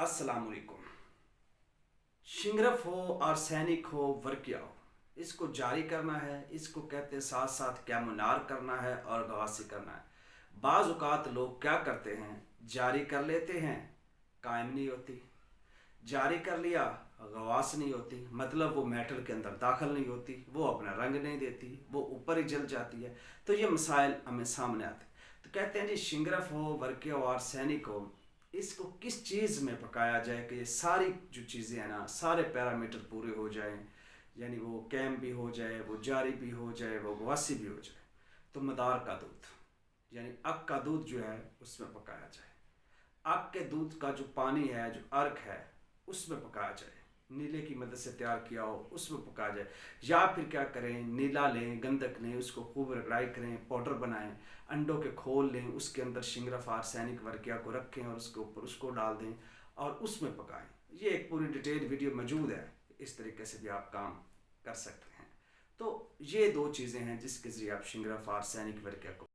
अस्सलाम वालेकुम। शिंगरफ हो, आर्सेनिक हो, वर्किया हो, इसको जारी करना है, इसको कहते हैं साथ साथ क्या मुनार करना है और गवासी करना है। बाज़ औक़ात लोग क्या करते हैं, जारी कर लेते हैं, कायम नहीं होती। जारी कर लिया, गवास नहीं होती, मतलब वो मेटल के अंदर दाखिल नहीं होती, वो अपना रंग नहीं देती, वो ऊपर ही जल जाती है। तो ये मसाइल हमें सामने आते। तो कहते हैं जी शिंगरफ हो, वर्किया हो, आर्सेनिक हो, इसको किस चीज़ में पकाया जाए कि ये सारी जो चीज़ें हैं ना, सारे पैरामीटर पूरे हो जाएं, यानी वो कैम भी हो जाए, वो जारी भी हो जाए, वो गवासी भी हो जाए। तो मदार का दूध यानी अक का दूध जो है उसमें पकाया जाए। आग के दूध का जो पानी है, जो अर्क है, उसमें पकाया जाए। नीले की मदद से तैयार किया हो उसमें पकाया जाए। या फिर क्या करें, नीला लें, गंधक लें, उसको खूब रगड़ाई करें, पाउडर बनाएं, अंडों के खोल लें, उसके अंदर शिंगरफ आर्सेनिक वर्किया को रखें और उसके ऊपर उसको डाल दें और उसमें पकाएं। ये एक पूरी डिटेल वीडियो मौजूद है, इस तरीके से भी आप काम कर सकते हैं। तो ये दो चीज़ें हैं जिसके ज़रिए आप शिंगरफ आर्सेनिक वर्किया को